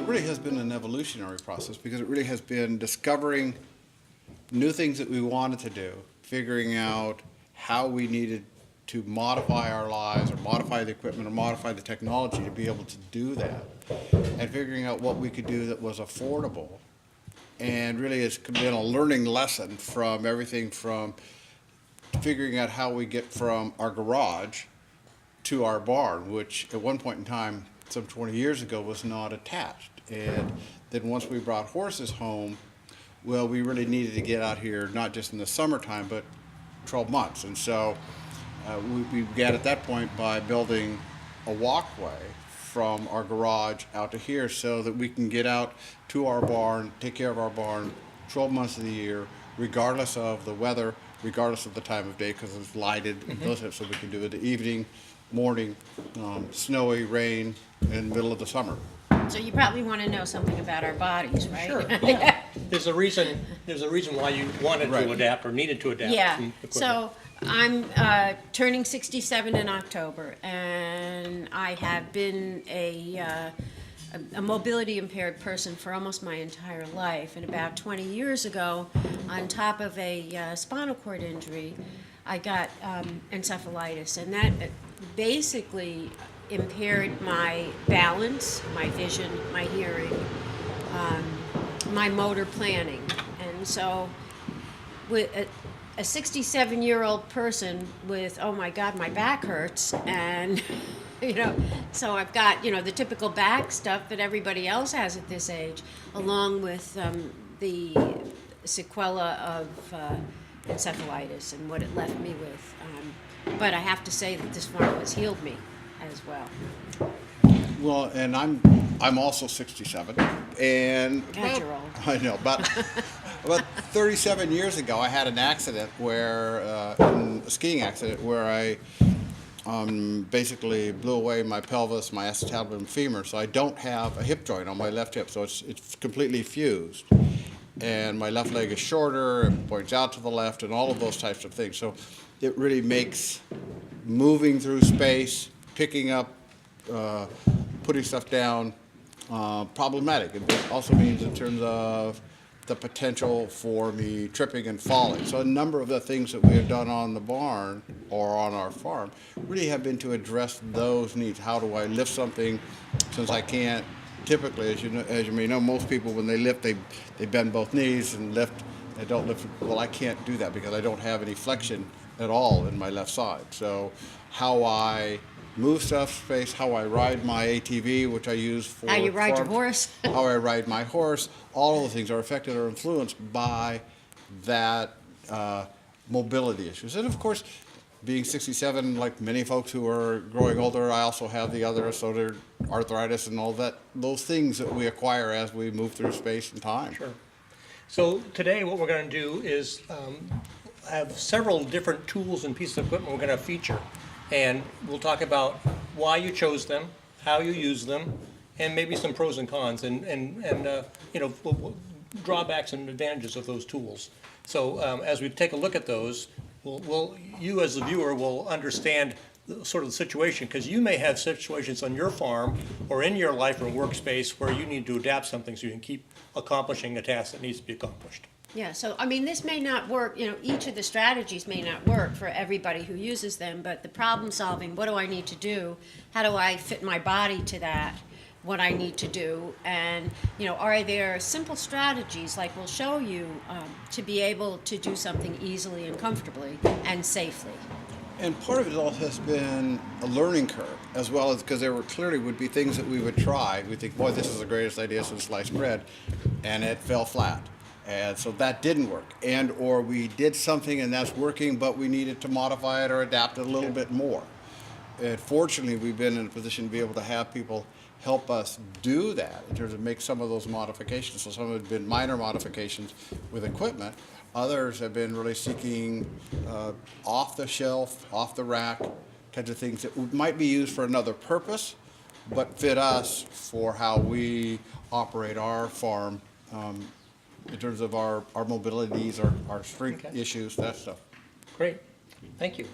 really has been an evolutionary process because it really has been discovering new things that we wanted to do, figuring out how we needed to modify our lives or modify the equipment or modify the technology to be able to do that, and figuring out what we could do that was affordable. And really it's been a learning lesson from everything from figuring out how we get from our garage to our barn, which at one point in time, some 20 years ago, was not attached. And then once we brought horses home, well, we really needed to get out here, not just in the summertime, but 12 months. And so we began at that point by building a walkway from our garage out to here so that we can get out to our barn, take care of our barn 12 months of the year, regardless of the weather, regardless of the time of day, because it's lighted, and those types, so we can do it in the evening, morning, snowy, rain, in the middle of the summer. So you probably want to know something about our bodies, right? Sure, yeah. There's a reason why you wanted Right. to adapt or needed to adapt. Yeah, some equipment. so I'm turning 67 in October, and I have been a mobility impaired person for almost my entire life. And about 20 years ago, on top of a spinal cord injury, I got encephalitis, and that basically impaired my balance, my vision, my hearing, my motor planning. And so with a 67-year-old person with, oh my God, my back hurts, and so I've got, the typical back stuff that everybody else has at this age, along with the sequela of encephalitis and what it left me with. But I have to say that this farm has healed me as well. Well, and I'm also 67, and God, you're old. I know, about 37 years ago, I had an accident where, a skiing accident, where I basically blew away my pelvis, my acetabulum femur, so I don't have a hip joint on my left hip, so it's completely fused. And my left leg is shorter and points out to the left and all of those types of things. So it really makes moving through space, picking up, putting stuff down, problematic. It also means in terms of the potential for me tripping and falling. So a number of the things that we have done on the barn or on our farm really have been to address those needs. How do I lift something since I can't typically, as you may know, most people when they lift, they bend both knees and lift. They don't lift. Well, I can't do that because I don't have any flexion at all in my left side. So how I move stuff space, how I ride my ATV, which I use for How you ride your farm, horse. how I ride my horse, all of those things are affected or influenced by that mobility issues. And of course, being 67, like many folks who are growing older, I also have the other assorted arthritis and all that, those things that we acquire as we move through space and time. Sure. So today what we're going to do is have several different tools and pieces of equipment we're going to feature. And we'll talk about why you chose them, how you use them, and maybe some pros and cons and drawbacks and advantages of those tools. So as we take a look at those, you as the viewer will understand sort of the situation, because you may have situations on your farm or in your life or workspace where you need to adapt something so you can keep accomplishing a task that needs to be accomplished. Yeah, so I mean, this may not work, each of the strategies may not work for everybody who uses them, but the problem solving, what do I need to do? How do I fit my body to that? What I need to do? And, are there simple strategies, like we'll show you, to be able to do something easily and comfortably and safely? And part of it all has been a learning curve, as well as because there would be things that we would try. We think, boy, this is the greatest idea since sliced bread, and it fell flat. And so that didn't work. And or we did something and that's working, but we needed to modify it or adapt it a little bit more. And fortunately, we've been in a position to be able to have people help us do that in terms of make some of those modifications. So some have been minor modifications with equipment. Others have been really seeking off the shelf, off the rack kinds of things that might be used for another purpose, but fit us for how we operate our farm in terms of our mobility needs, our strength issues, that stuff. Great. Thank you.